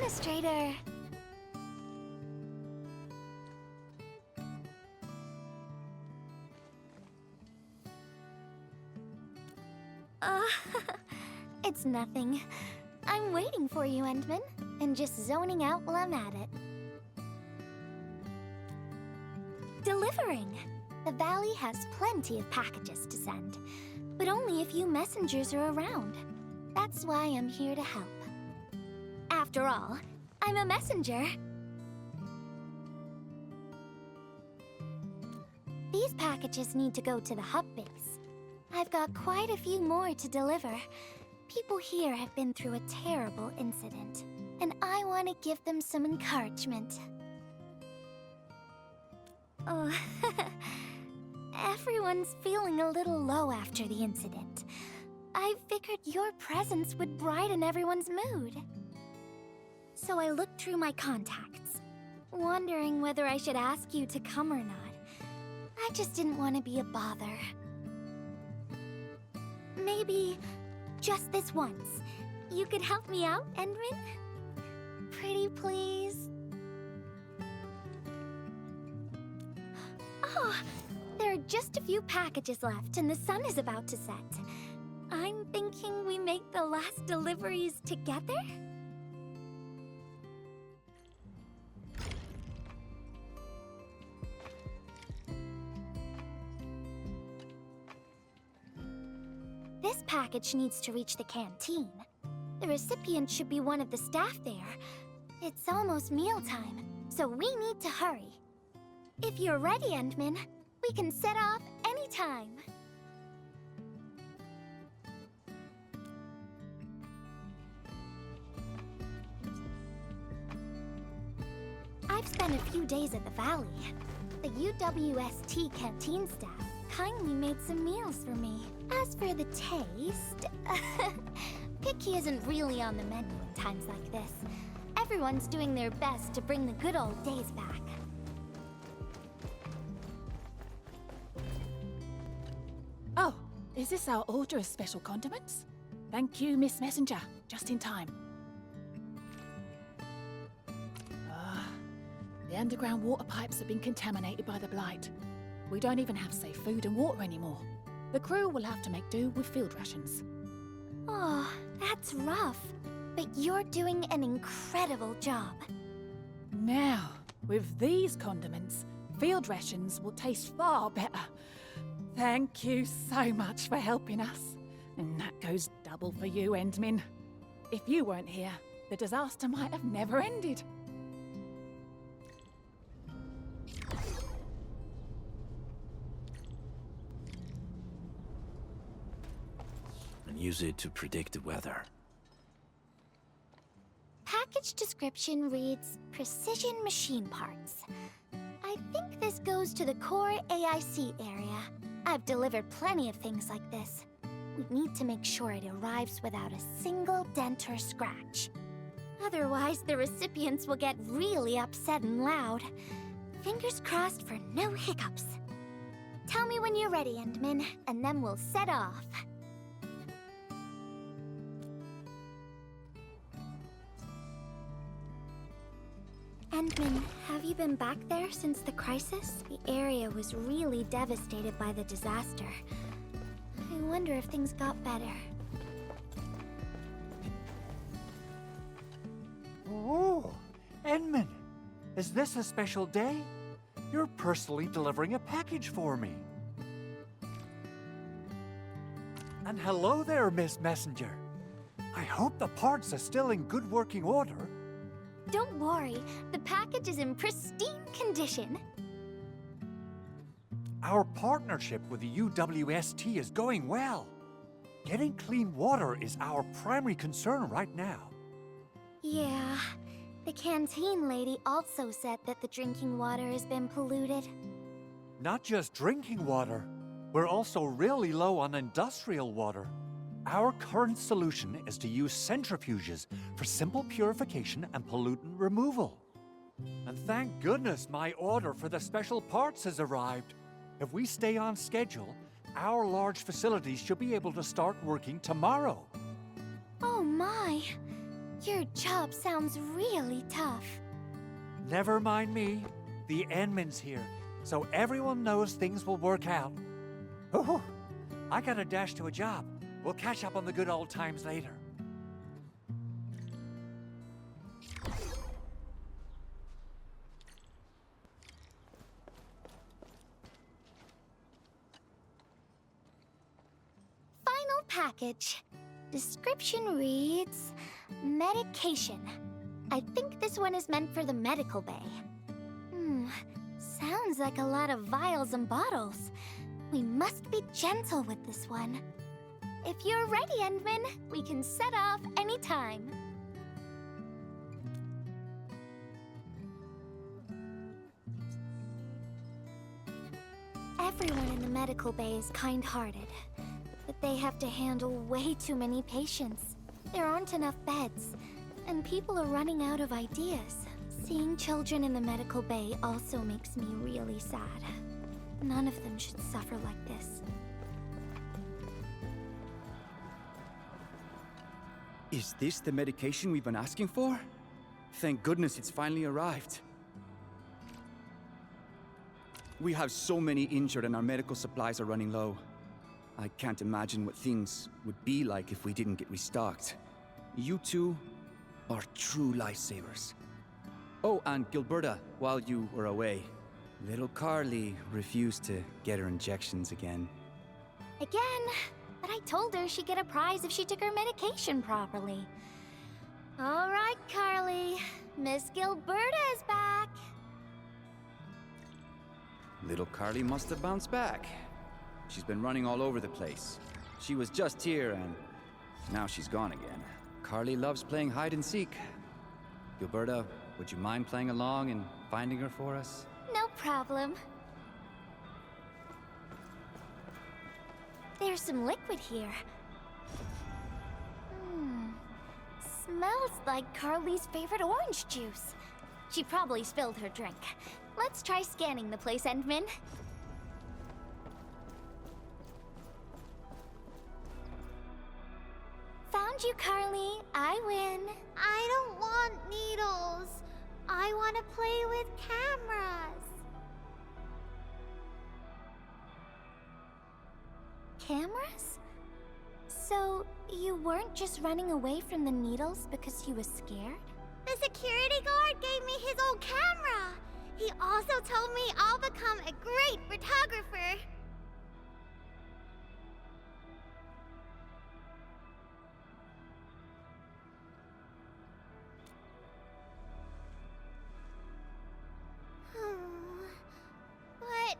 Administrator! It's nothing. I'm waiting for you, Endman, and just zoning out while I'm at it. Delivering! The valley has plenty of packages to send, but only a few messengers are around. That's why I'm here to help. After all, I'm a messenger. These packages need to go to the hub base. I've got quite a few more to deliver. People here have been through a terrible incident, and I want to give them some encouragement. Oh, everyone's feeling a little low after the incident. I figured your presence would brighten everyone's mood. So I looked through my contacts, wondering whether I should ask you to come or not. I just didn't want to be a bother. Maybe just this once, you could help me out, Endman? Pretty please? Oh, there are just a few packages left and the sun is about to set. I'm thinking we make the last deliveries together? This package needs to reach the canteen. The recipient should be one of the staff there. It's almost mealtime, so we need to hurry. If you're ready, Endman, we can set off anytime. I've spent a few days at the valley. The UWST canteen staff kindly made some meals for me. As for the taste, picky isn't really on the menu in times like this. Everyone's doing their best to bring the good old days back. Oh, is this our order of special condiments? Thank you, Miss Messenger. Just in time. The underground water pipes have been contaminated by the blight. We don't even have safe food and water anymore. The crew will have to make do with field rations. Oh, that's rough. But you're doing an incredible job. Now, with these condiments, field rations will taste far better. Thank you so much for helping us. And that goes double for you, Endman. If you weren't here, the disaster might have never ended. And use it to predict the weather. Package description reads Precision Machine Parts. I think this goes to the core AIC area. I've delivered plenty of things like this. We need to make sure it arrives without a single dent or scratch. Otherwise, the recipients will get really upset and loud. Fingers crossed for no hiccups. Tell me when you're ready, Endman, and then we'll set off. Endman, have you been back there since the crisis? The area was really devastated by the disaster. I wonder if things got better. Oh, Endman, is this a special day? You're personally delivering a package for me. And hello there, Miss Messenger. I hope the parts are still in good working order. Don't worry, the package is in pristine condition. Our partnership with the UWST is going well. Getting clean water is our primary concern right now. Yeah, the canteen lady also said that the drinking water has been polluted. Not just drinking water, we're also really low on industrial water. Our current solution is to use centrifuges for simple purification and pollutant removal. And thank goodness my order for the special parts has arrived. If we stay on schedule, our large facilities should be able to start working tomorrow. Oh my! Your job sounds really tough. Never mind me. The Endman's here, so everyone knows things will work out. Whew, I gotta dash to a job. We'll catch up on the good old times later. Final package. Description reads, medication. I think this one is meant for the medical bay. Sounds like a lot of vials and bottles. We must be gentle with this one. If you're ready, Endman, we can set off anytime. Everyone in the medical bay is kind-hearted, but they have to handle way too many patients. There aren't enough beds, and people are running out of ideas. Seeing children in the medical bay also makes me really sad. None of them should suffer like this. Is this the medication we've been asking for? Thank goodness it's finally arrived. We have so many injured and our medical supplies are running low. I can't imagine what things would be like if we didn't get restocked. You two are true lifesavers. Oh, and Gilberta, while you were away, little Carly refused to get her injections again. Again, but I told her she'd get a prize if she took her medication properly. All right, Carly. Miss Gilberta is back. Little Carly must have bounced back. She's been running all over the place. She was just here and now she's gone again. Carly loves playing hide and seek. Gilberta, would you mind playing along and finding her for us? No problem. There's some liquid here. Smells like Carly's favorite orange juice. She probably spilled her drink. Let's try scanning the place, Endman. Found you, Carly. I win. I don't want needles. I want to play with cameras. Cameras? So, you weren't just running away from the needles because you were scared? The security guard gave me his old camera. He also told me I'll become a great photographer. But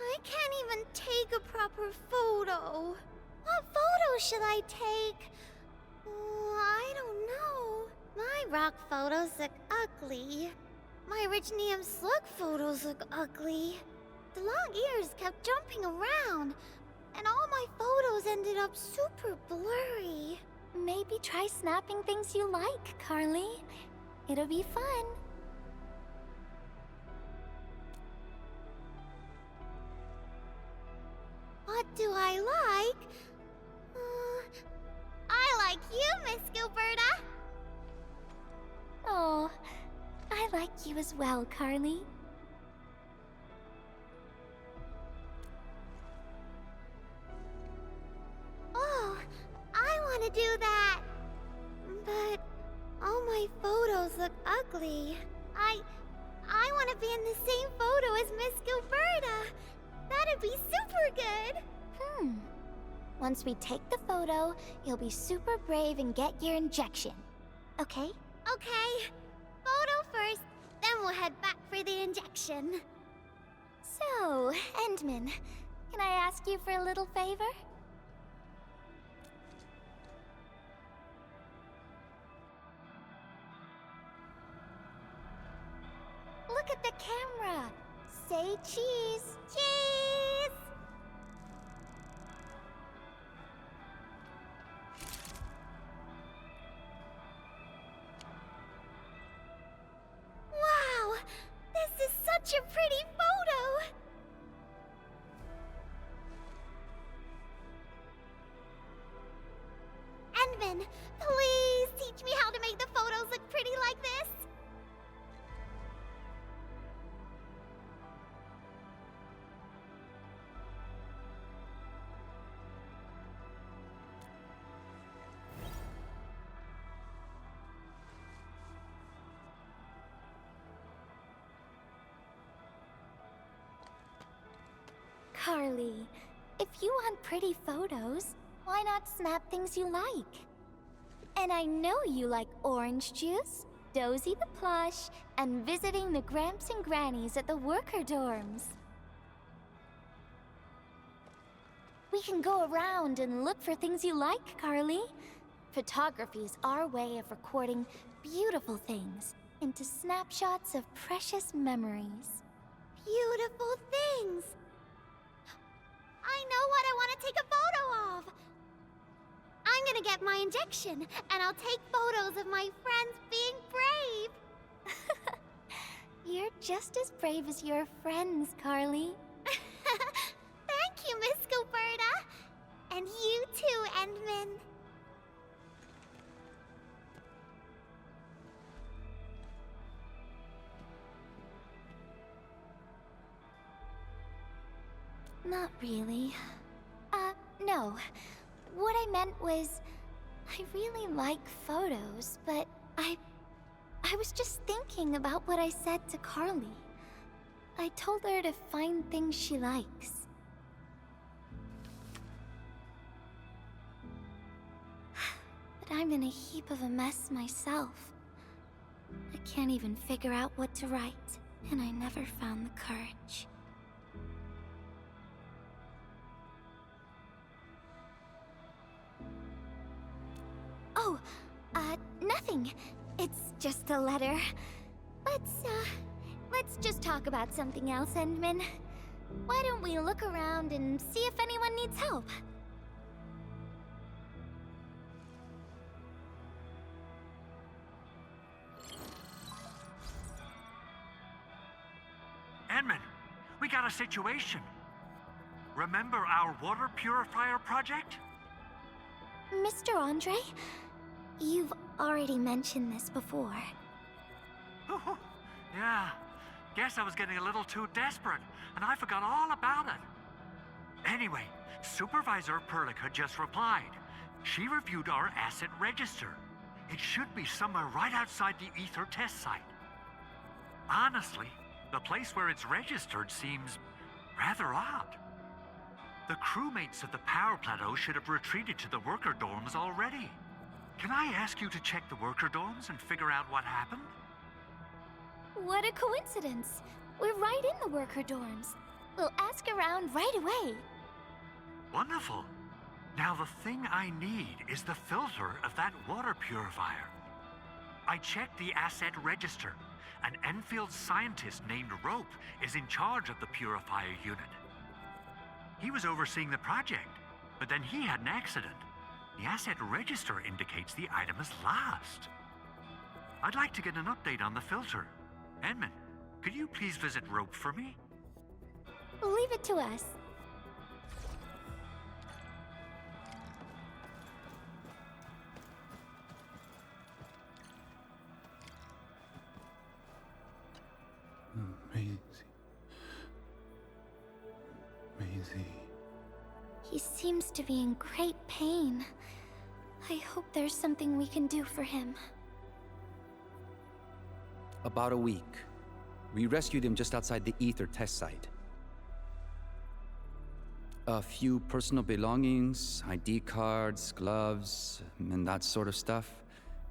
I can't even take a proper photo. What photo should I take? I don't know. My rock photos look ugly. My Originium slug photos look ugly. The long ears kept jumping around, and all my photos ended up super blurry. Maybe try snapping things you like, Carly. It'll be fun. What do I like? I like you, Miss Gilberta. Oh, I like you as well, Carly. Oh, I want to do that. But all my photos look ugly. I want to be in the same photo as Miss Gilberta. That'd be super good. Once we take the photo, you'll be super brave and get your injection. Okay? Okay. Photo first, then we'll head back for the injection. So, Endman, can I ask you for a little favor? Look at the camera. Say cheese. Cheese! Wow! This is such a pretty photo! Endman, please teach me how to make Carly. If you want pretty photos, why not snap things you like? And I know you like orange juice, Dozy the plush, and visiting the Gramps and Grannies at the worker dorms. We can go around and look for things you like, Carly. Photography is our way of recording beautiful things into snapshots of precious memories. Beautiful things. I know what I want to take a photo of. I'm gonna get my injection, and I'll take photos of my friends being brave. You're just as brave as your friends, Carly. Thank you, Miss Gilberta. And you too, Endman. Not really. No. What I meant was, I really like photos, but I was just thinking about what I said to Carly. I told her to find things she likes. But I'm in a heap of a mess myself. I can't even figure out what to write, and I never found the courage. Oh, nothing. It's just a letter. Let's just talk about something else, Endman. Why don't we look around and see if anyone needs help? Edmund, we got a situation. Remember our water purifier project? Mr. Andre, you've already mentioned this before. Yeah. Guess I was getting a little too desperate, and I forgot all about it. Anyway, Supervisor Perlick had just replied. She reviewed our asset register. It should be somewhere right outside the Ether test site. Honestly, the place where it's registered seems rather odd. The crewmates of the power plateau should have retreated to the worker dorms already. Can I ask you to check the worker dorms and figure out what happened? What a coincidence. We're right in the worker dorms. We'll ask around right away. Wonderful. Now the thing I need is the filter of that water purifier. I checked the asset register. An Enfield scientist named Rope is in charge of the purifier unit. He was overseeing the project, but then he had an accident. The asset register indicates the item is lost. I'd like to get an update on the filter. Edmund, could you please visit Rope for me? Leave it to us. Maisie. He seems to be in great pain. I hope there's something we can do for him. About a week. We rescued him just outside the Ether test site. A few personal belongings, ID cards, gloves, and that sort of stuff.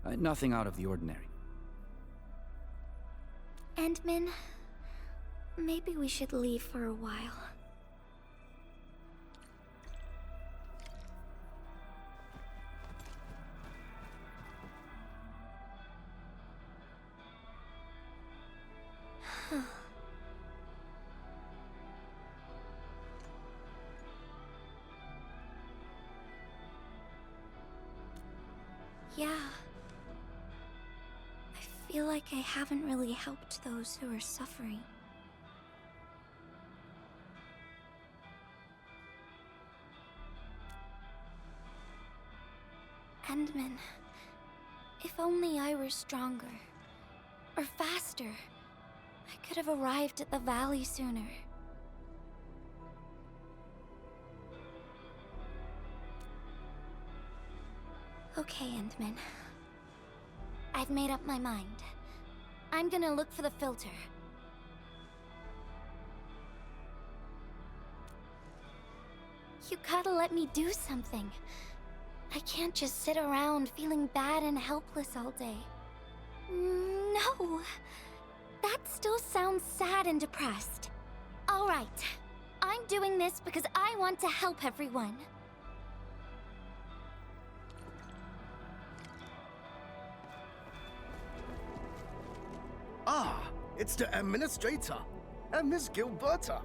Nothing out of the ordinary. Endman, maybe we should leave for a while. Yeah. I feel like I haven't really helped those who are suffering. Endman, if only I were stronger, or faster, I could have arrived at the valley sooner. Okay, Endman. I've made up my mind. I'm gonna look for the filter. You gotta let me do something. I can't just sit around feeling bad and helpless all day. No. That still sounds sad and depressed. All right. I'm doing this because I want to help everyone. Ah, it's the administrator and Miss Gilberta.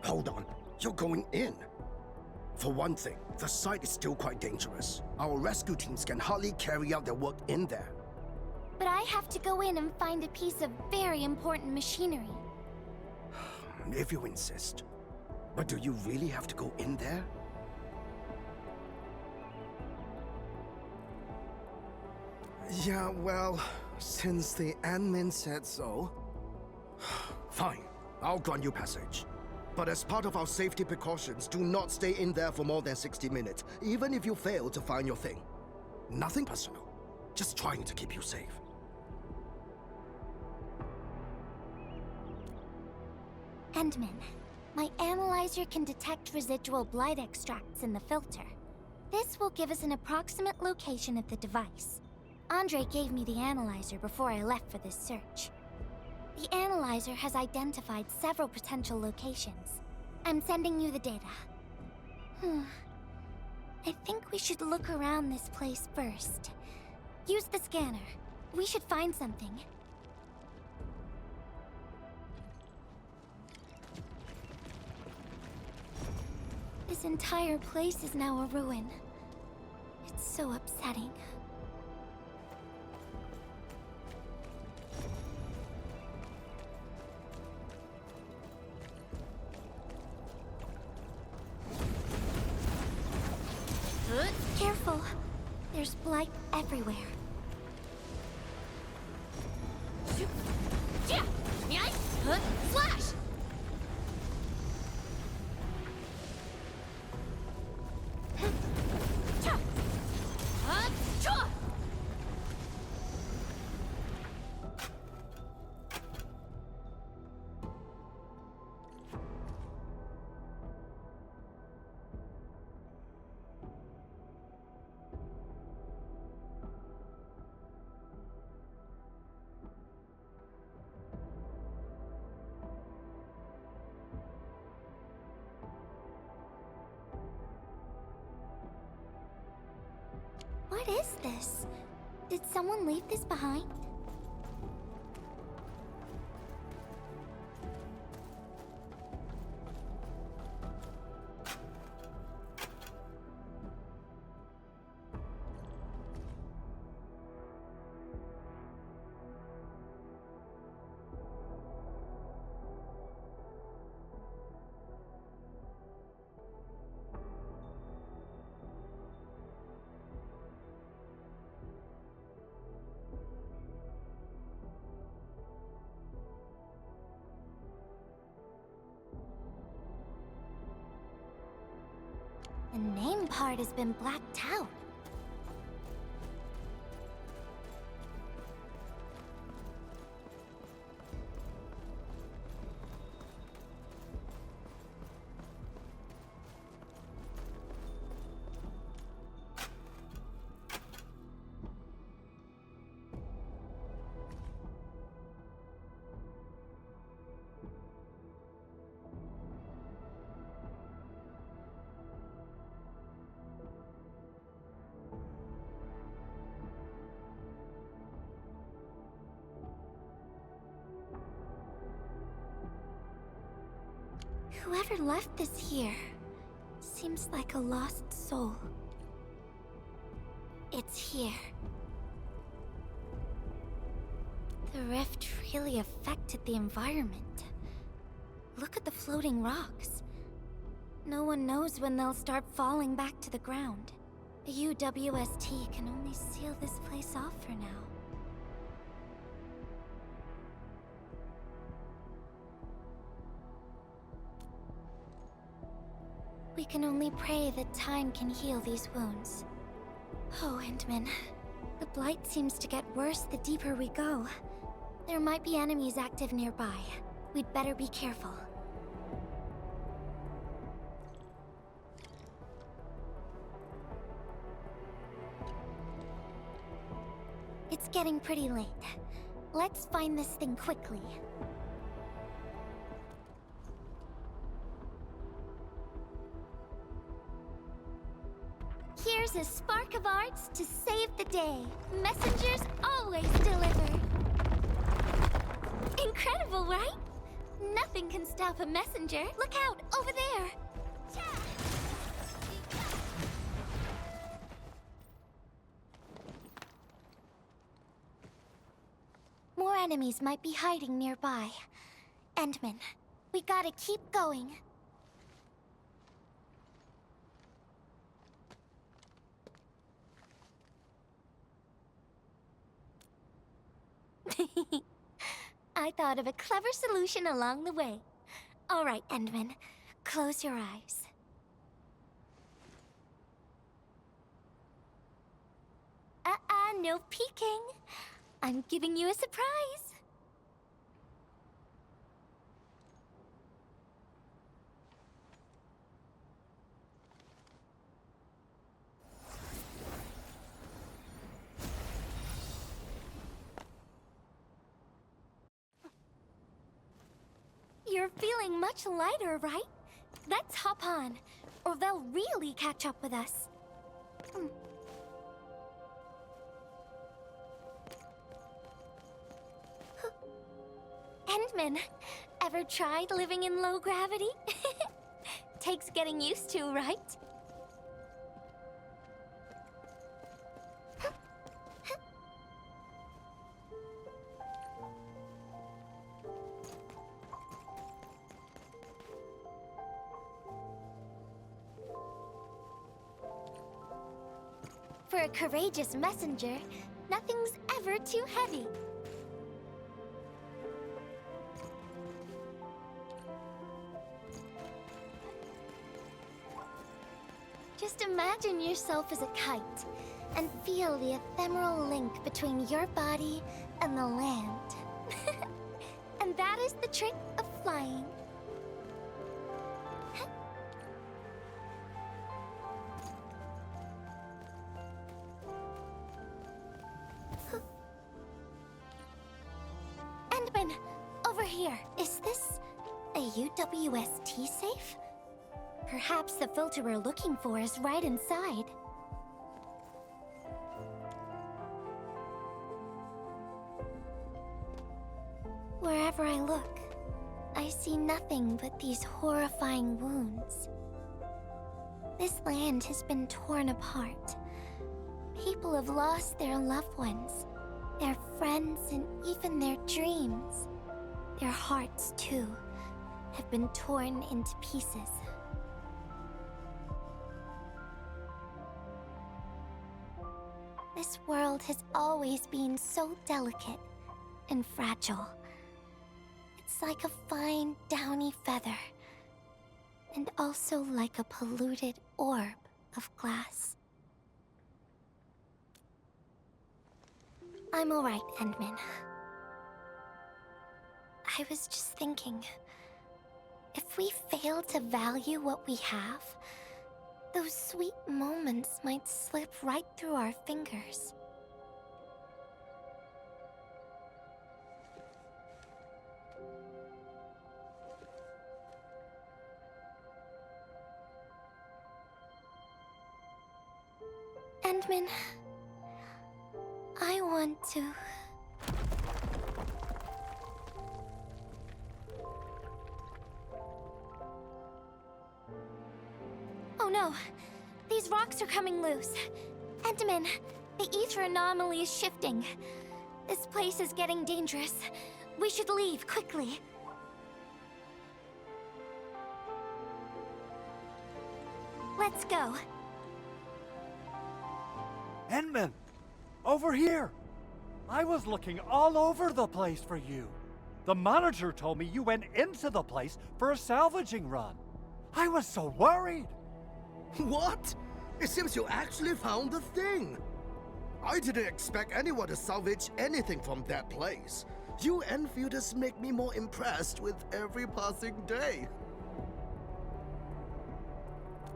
Hold on, you're going in. For one thing, the site is still quite dangerous. Our rescue teams can hardly carry out their work in there. But I have to go in and find a piece of very important machinery. If you insist. But do you really have to go in there? Yeah, well, since the admin said so. Fine, I'll grant you passage. But as part of our safety precautions, do not stay in there for more than 60 minutes, even if you fail to find your thing. Nothing personal, just trying to keep you safe. Endman, my analyzer can detect residual blight extracts in the filter. This will give us an approximate location of the device. Andre gave me the analyzer before I left for this search. The analyzer has identified several potential locations. I'm sending you the data. I think we should look around this place first. Use the scanner. We should find something. This entire place is now a ruin. It's so upsetting. Careful. There's blight everywhere. Slash! What is this? Did someone leave this behind? The name part has been blacked out. Whoever left this here seems like a lost soul. It's here. The rift really affected the environment. Look at the floating rocks. No one knows when they'll start falling back to the ground. The UWST can only seal this place off for now. We can only pray that time can heal these wounds. Oh, Endman. The blight seems to get worse the deeper we go. There might be enemies active nearby. We'd better be careful. It's getting pretty late. Let's find this thing quickly. Here's a spark of arts to save the day. Messengers always deliver. Incredible, right? Nothing can stop a messenger. Look out, over there. More enemies might be hiding nearby. Endman, we gotta keep going. I thought of a clever solution along the way. All right, Endman, close your eyes. No peeking. I'm giving you a surprise. You're feeling much lighter, right? Let's hop on, or they'll really catch up with us. Endman, ever tried living in low gravity? Takes getting used to, right? For a courageous messenger, nothing's ever too heavy. Just imagine yourself as a kite, and feel the ephemeral link between your body and the land. And that is the trick of flying. Endman, over here. Is this a UWST safe? Perhaps the filter we're looking for is right inside. Wherever I look, I see nothing but these horrifying wounds. This land has been torn apart. People have lost their loved ones, their friends, and even their dreams. Their hearts, too, have been torn into pieces. This world has always been so delicate and fragile. It's like a fine, downy feather, and also like a polluted orb of glass. I'm all right, Endman. I was just thinking, if we fail to value what we have, those sweet moments might slip right through our fingers. Endman, I want to... Oh no! These rocks are coming loose. Endman, the ether anomaly is shifting. This place is getting dangerous. We should leave, quickly. Let's go. Endman! Over here! I was looking all over the place for you. The monitor told me you went into the place for a salvaging run. I was so worried. What? It seems you actually found the thing. I didn't expect anyone to salvage anything from that place. You Enfielders make me more impressed with every passing day.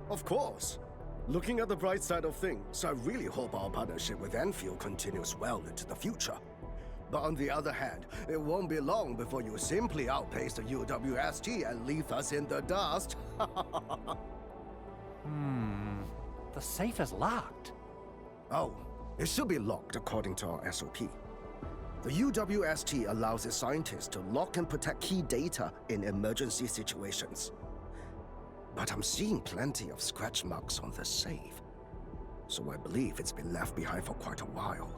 Of course. Looking at the bright side of things, I really hope our partnership with Enfield continues well into the future. But on the other hand, it won't be long before you simply outpace the UWST and leave us in the dust. The safe is locked. Oh, it should be locked according to our SOP. The UWST allows its scientists to lock and protect key data in emergency situations. But I'm seeing plenty of scratch marks on the safe, so I believe it's been left behind for quite a while.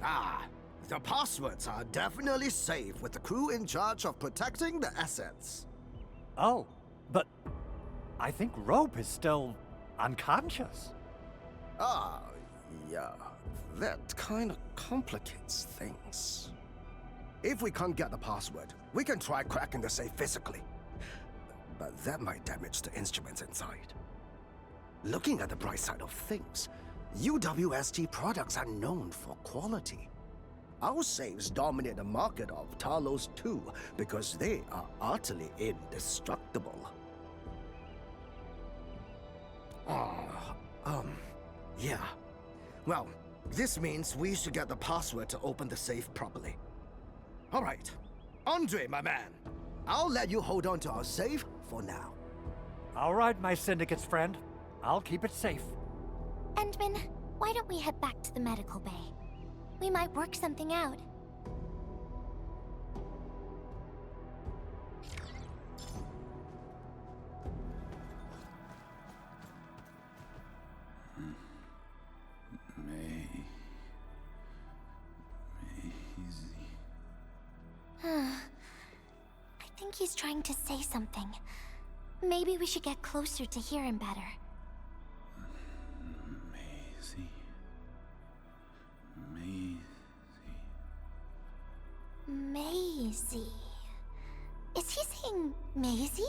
Ah, the passwords are definitely safe with the crew in charge of protecting the assets. Oh, but I think Rope is still unconscious. Ah, yeah, that kind of complicates things. If we can't get the password, we can try cracking the safe physically. But that might damage the instruments inside. Looking at the bright side of things, UWST products are known for quality. Our safes dominate the market of Talos too, because they are utterly indestructible. Yeah. Well, this means we should get the password to open the safe properly. All right. Andre, my man. I'll let you hold on to our safe for now. All right, my syndicate's friend. I'll keep it safe. Endman, why don't we head back to the medical bay? We might work something out. I think he's trying to say something. Maybe we should get closer to hear him better. Maisie. Is he saying Maisie?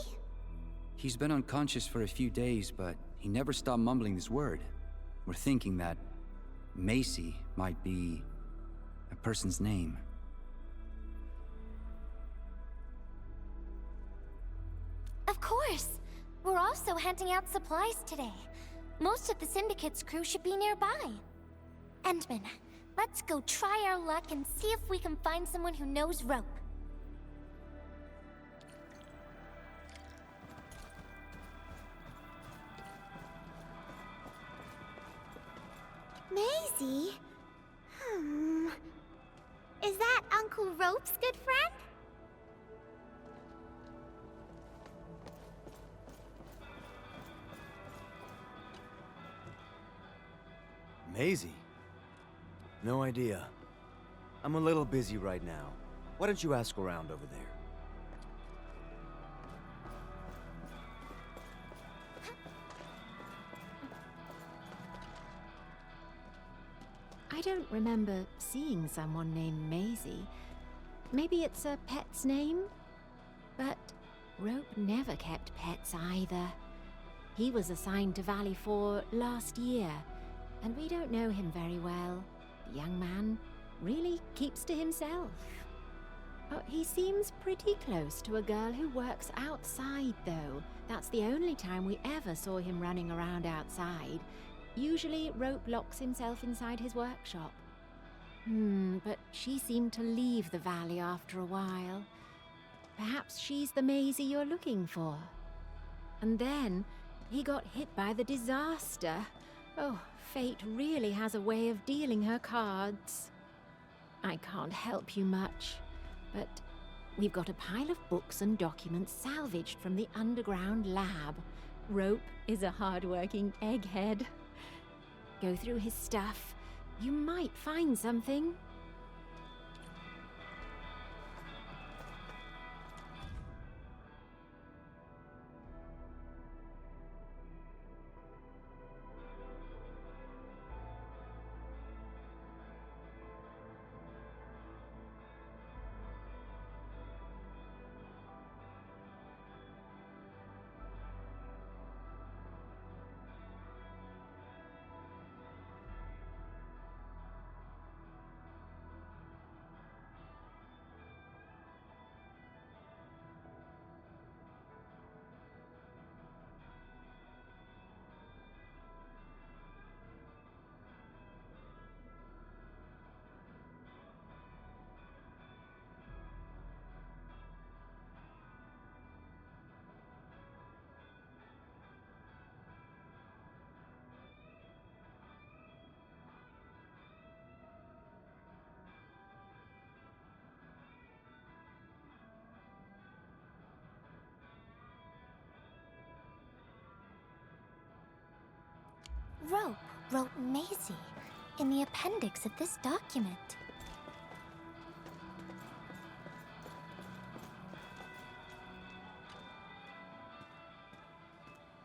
He's been unconscious for a few days, but he never stopped mumbling this word. We're thinking that Macy might be a person's name. Of course. We're also handing out supplies today. Most of the Syndicate's crew should be nearby. Endman, let's go try our luck and see if we can find someone who knows Rope. Maisie? Is that Uncle Rope's good friend? Maisie? No idea. I'm a little busy right now. Why don't you ask around over there? I don't remember seeing someone named Maisie. Maybe it's a pet's name? But Rope never kept pets either. He was assigned to Valley 4 last year, and we don't know him very well. The young man really keeps to himself. Oh, he seems pretty close to a girl who works outside, though. That's the only time we ever saw him running around outside. Usually, Rope locks himself inside his workshop. But she seemed to leave the valley after a while. Perhaps she's the Maisie you're looking for. And then, he got hit by the disaster. Oh, fate really has a way of dealing her cards. I can't help you much, but we've got a pile of books and documents salvaged from the underground lab. Rope is a hard-working egghead. Go through his stuff. You might find something. Rope wrote Maisie in the appendix of this document.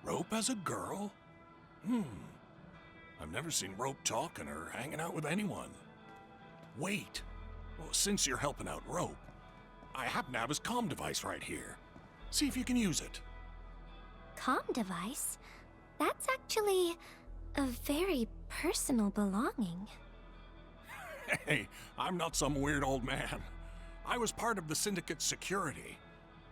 Rope as a girl? I've never seen Rope talking or hanging out with anyone. Wait. Well, since you're helping out Rope, I happen to have his comm device right here. See if you can use it. Comm device? That's actually a very personal belonging. Hey, I'm not some weird old man. I was part of the Syndicate's security.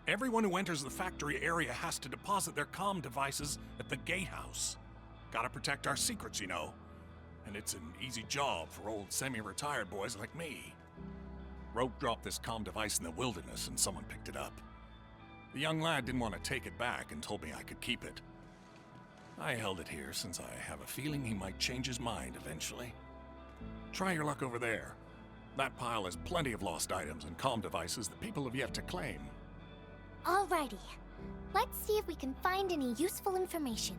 Everyone who enters the factory area has to deposit their comm devices at the gatehouse. Gotta protect our secrets, you know. And it's an easy job for old semi-retired boys like me. Rope dropped this comm device in the wilderness and someone picked it up. The young lad didn't want to take it back and told me I could keep it. I held it here since I have a feeling he might change his mind eventually. Try your luck over there. That pile has plenty of lost items and comm devices that people have yet to claim. Alrighty. Let's see if we can find any useful information.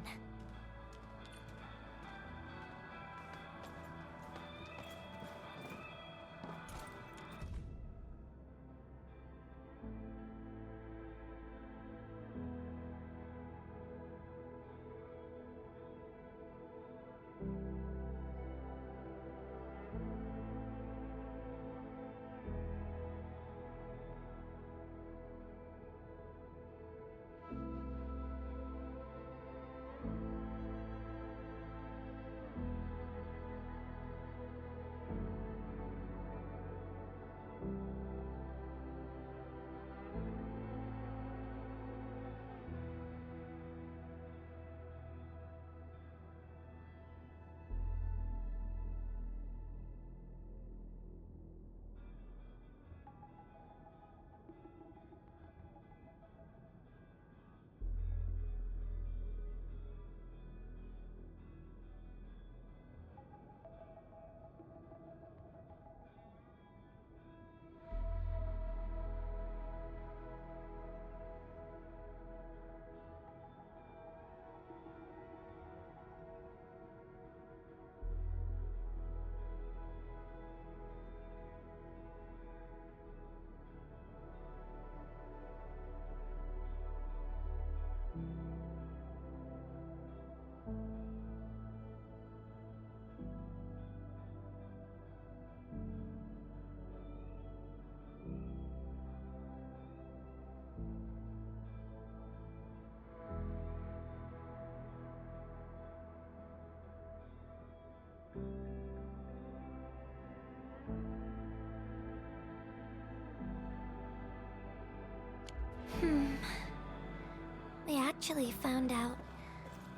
We actually found out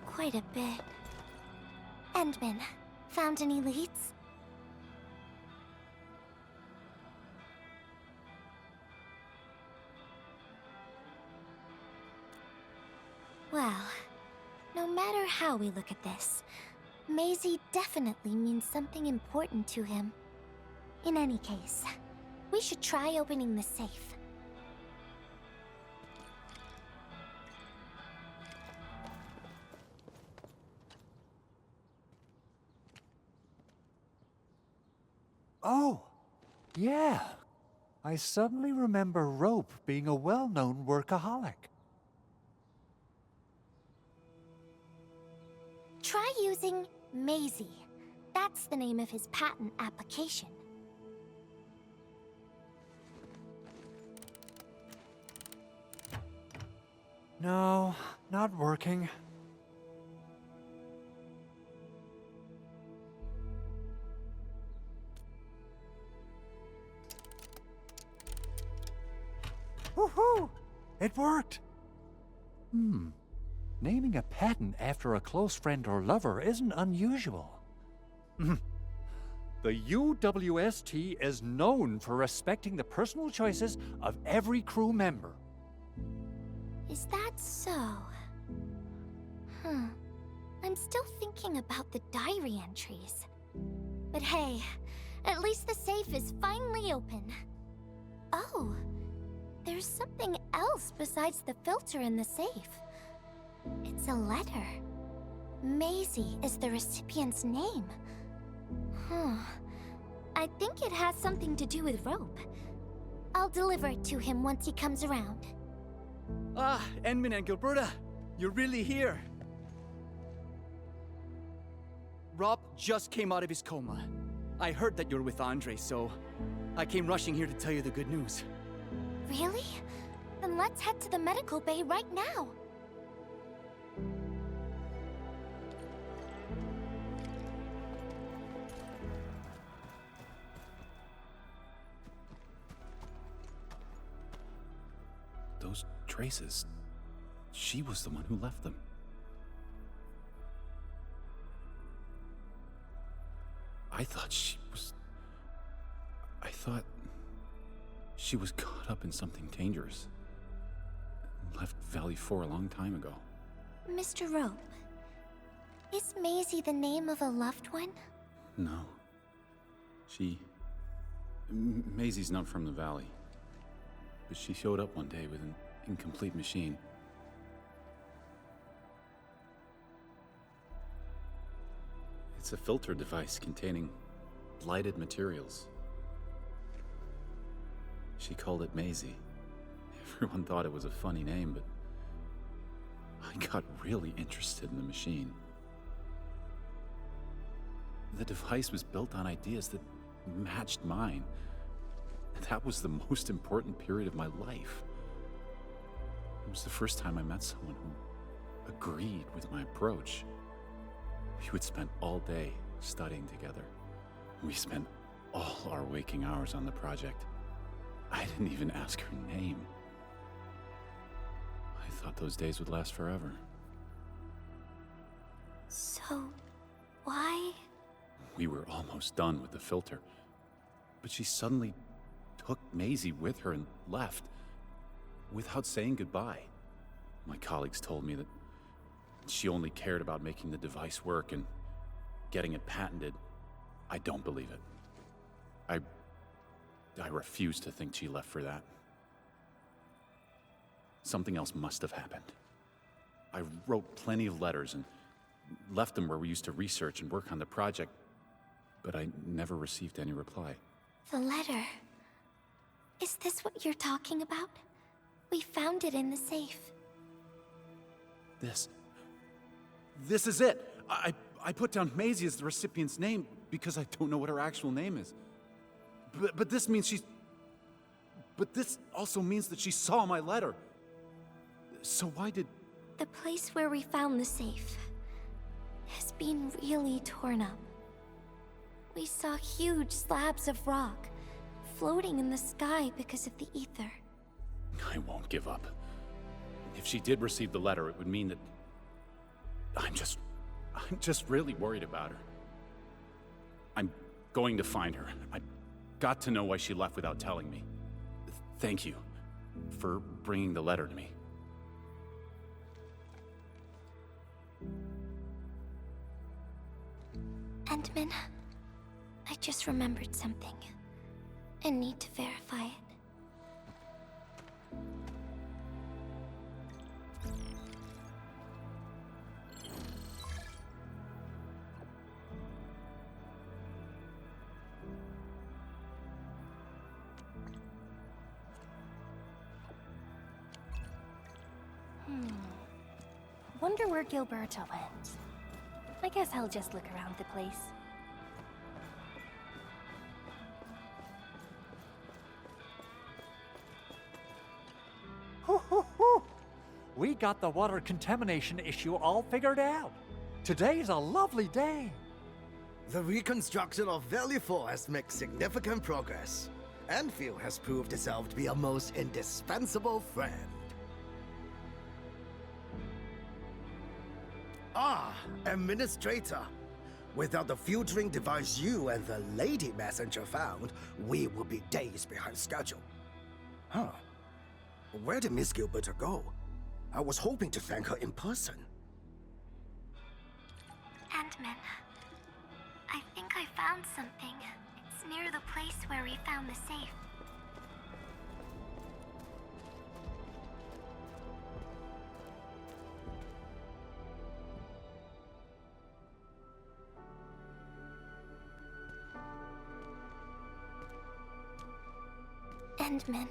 quite a bit. Endman, found any leads? Well, no matter how we look at this, Maisie definitely means something important to him. In any case, we should try opening the safe. Oh, yeah. I suddenly remember Rope being a well-known workaholic. Try using Maisie. That's the name of his patent application. No, not working. Woohoo! It worked! Naming a patent after a close friend or lover isn't unusual. The UWST is known for respecting the personal choices of every crew member. Is that so? I'm still thinking about the diary entries. But hey, at least the safe is finally open. Oh, there's something else besides the filter in the safe. It's a letter. Maisie is the recipient's name. Huh. I think it has something to do with Rope. I'll deliver it to him once he comes around. Ah, Enmin and Gilberta, you're really here. Rob just came out of his coma. I heard that you're with Andre, so I came rushing here to tell you the good news. Really? Then let's head to the medical bay right now. Those traces. She was the one who left them. I thought she was caught up in something dangerous. Left Valley 4 a long time ago. Mr. Rope, is Maisie the name of a loved one? No. Maisie's not from the Valley. But she showed up one day with an incomplete machine. It's a filter device containing blighted materials. She called it Maisie. Everyone thought it was a funny name, but I got really interested in the machine. The device was built on ideas that matched mine. And that was the most important period of my life. It was the first time I met someone who agreed with my approach. We would spend all day studying together. We spent all our waking hours on the project. I didn't even ask her name. I thought those days would last forever. So, why? We were almost done with the filter, but she suddenly took Maisie with her and left without saying goodbye. My colleagues told me that she only cared about making the device work and getting it patented. I don't believe it. I refuse to think she left for that. Something else must have happened. I wrote plenty of letters and left them where we used to research and work on the project, but I never received any reply. The letter. Is this what you're talking about? We found it in the safe. This is it! I put down Maisie as the recipient's name because I don't know what her actual name is. But this means But this also means that she saw my letter. So why did... The place where we found the safe has been really torn up. We saw huge slabs of rock floating in the sky because of the ether. I won't give up. If she did receive the letter, it would mean that... I'm just really worried about her. I'm going to find her. I've got to know why she left without telling me. Thank you for bringing the letter to me. Endman, I just remembered something. I need to verify it. Wonder where Gilberta went. I guess I'll just look around the place. We got the water contamination issue all figured out. Today's a lovely day. The reconstruction of Valley 4 has made significant progress. Endfield has proved itself to be a most indispensable friend. Ah, Administrator. Without the filtering device you and the Lady Messenger found, we would be days behind schedule. Huh. Where did Miss Gilberta go? I was hoping to thank her in person. Endman, I think I found something. It's near the place where we found the safe. Endman.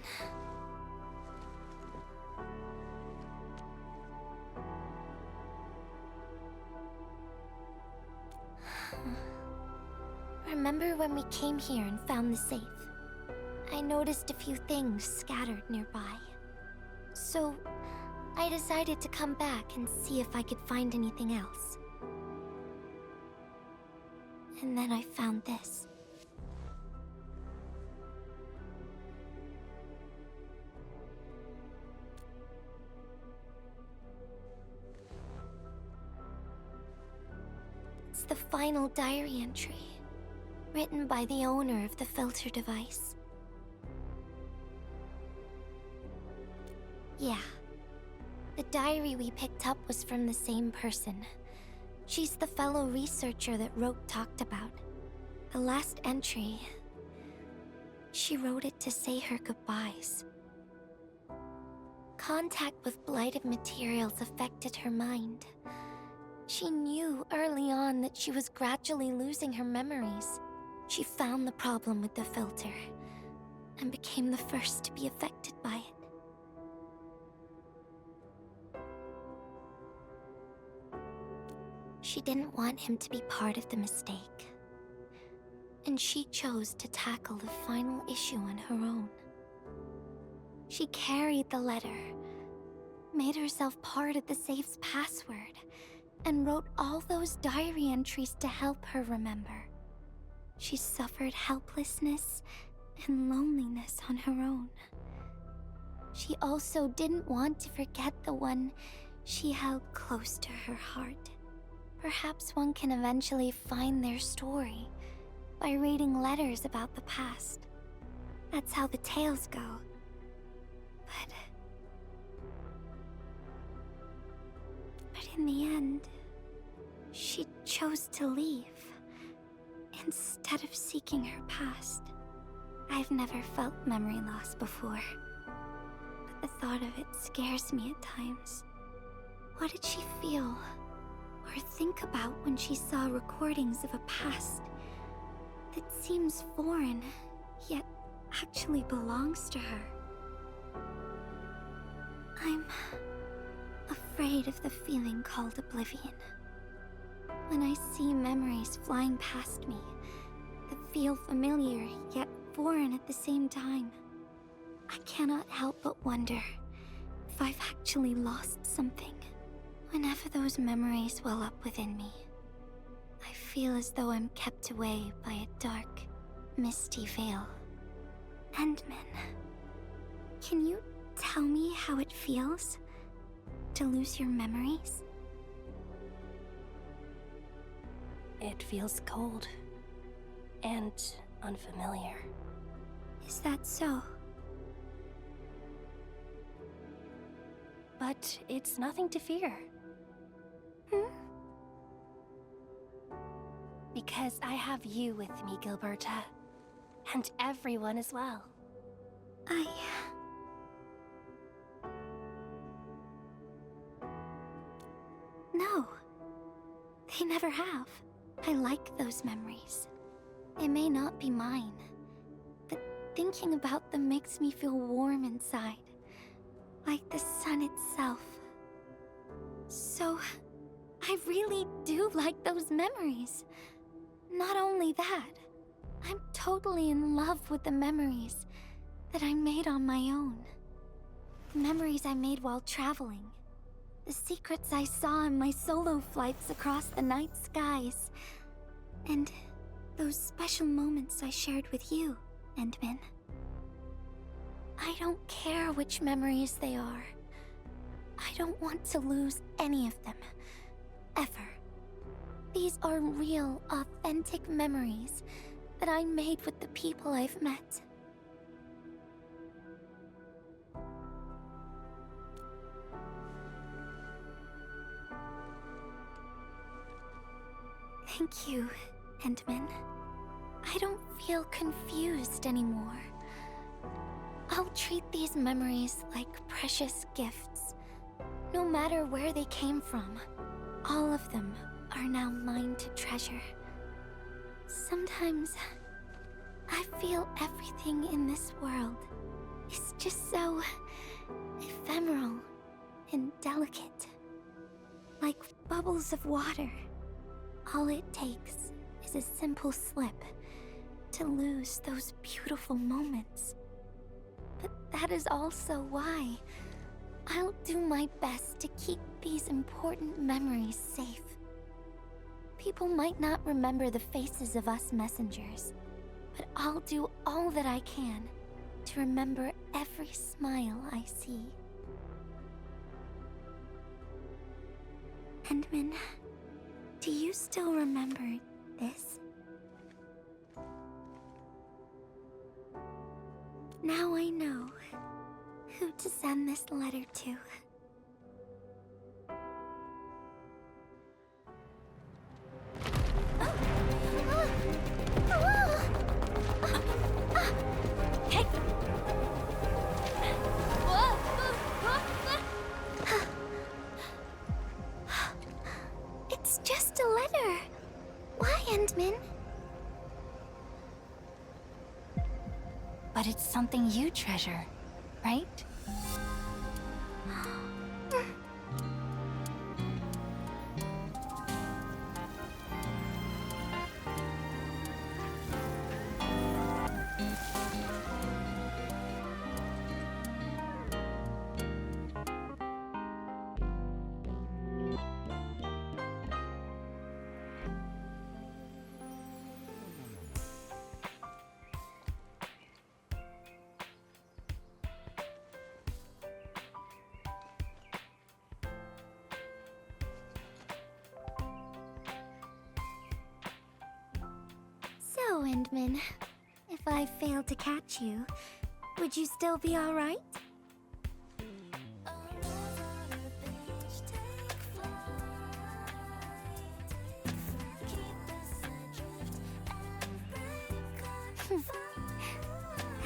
Remember when we came here and found the safe? I noticed a few things scattered nearby. So, I decided to come back and see if I could find anything else. And then I found this. It's the final diary entry, written by the owner of the filter device. Yeah. The diary we picked up was from the same person. She's the fellow researcher that Rope talked about. The last entry, she wrote it to say her goodbyes. Contact with blighted materials affected her mind. She knew early on that she was gradually losing her memories. She found the problem with the filter and became the first to be affected by it. She didn't want him to be part of the mistake. And she chose to tackle the final issue on her own. She carried the letter, made herself part of the safe's password, and wrote all those diary entries to help her remember. She suffered helplessness and loneliness on her own. She also didn't want to forget the one she held close to her heart. Perhaps one can eventually find their story by reading letters about the past. That's how the tales go. But in the end, she chose to leave instead of seeking her past. I've never felt memory loss before, but the thought of it scares me at times. What did she feel or think about when she saw recordings of a past that seems foreign, yet actually belongs to her? I'm afraid of the feeling called oblivion. When I see memories flying past me that feel familiar yet foreign at the same time, I cannot help but wonder if I've actually lost something. Whenever those memories well up within me, I feel as though I'm kept away by a dark, misty veil. Endman, can you tell me how it feels to lose your memories? It feels cold and unfamiliar. Is that so? But it's nothing to fear. Because I have you with me, Gilberta. And everyone as well. No. They never have. I like those memories. They may not be mine, but thinking about them makes me feel warm inside. Like the sun itself. So, I really do like those memories. Not only that, I'm totally in love with the memories that I made on my own. The memories I made while traveling. The secrets I saw in my solo flights across the night skies. And those special moments I shared with you, Endman. I don't care which memories they are. I don't want to lose any of them. Ever. These are real, authentic memories that I made with the people I've met. Thank you, Endman. I don't feel confused anymore. I'll treat these memories like precious gifts. No matter where they came from, all of them are now mine to treasure. Sometimes, I feel everything in this world just so ephemeral and delicate. Like bubbles of water. All it takes is a simple slip to lose those beautiful moments. But that is also why I'll do my best to keep these important memories safe. People might not remember the faces of us messengers, but I'll do all that I can to remember every smile I see. Endman, do you still remember this? Now I know who to send this letter to. Hey! It's just a letter. Why, Endman? But it's something you treasure, right? So, Endman, if I failed to catch you, would you still be alright?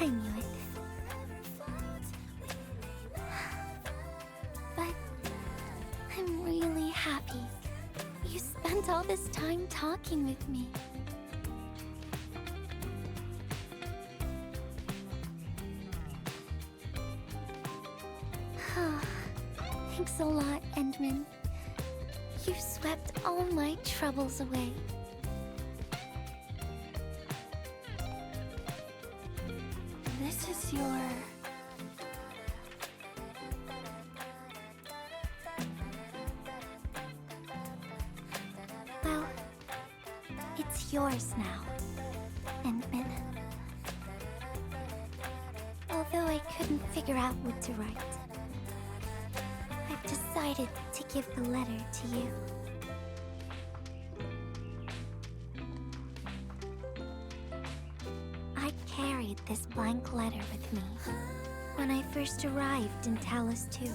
I knew it. But I'm really happy you spent all this time talking with me. Thanks a lot, Endman. You swept all my troubles away. This is your... Well, it's yours now, Endman. Although I couldn't figure out what to write, I've decided to give the letter to you. I carried this blank letter with me when I first arrived in Talos 2.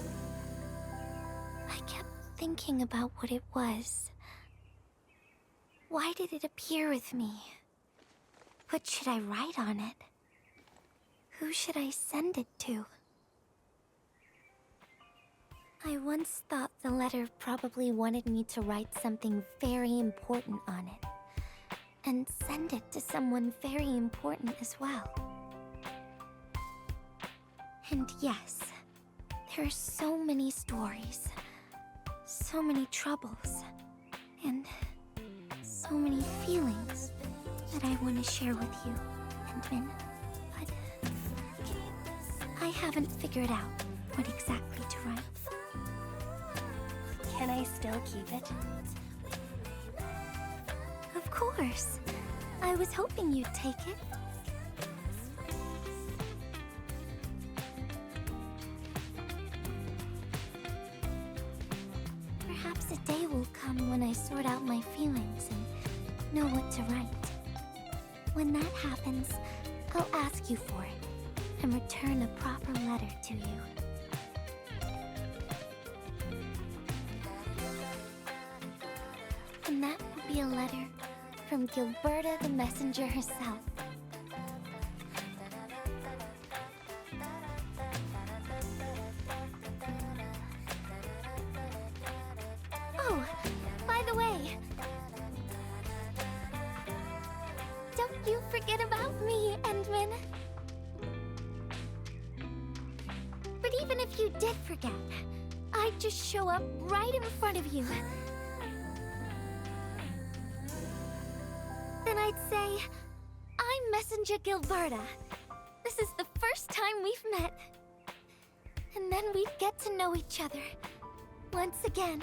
I kept thinking about what it was. Why did it appear with me? What should I write on it? Who should I send it to? I once thought the letter probably wanted me to write something very important on it, and send it to someone very important as well. And yes, there are so many stories, so many troubles, and so many feelings that I want to share with you, Endman. But I haven't figured out what exactly to write. Can I still keep it? Of course. I was hoping you'd take it. Perhaps a day will come when I sort out my feelings and know what to write. When that happens, I'll ask you for it and return a proper letter to you. And that will be a letter from Gilberta the Messenger herself. Oh, by the way, don't you forget about me, Endman. if you did forget, I'd just show up right in front of you. Then I'd say, I'm Messenger Gilberta. This is the first time we've met. And then we'd get to know each other. Once again.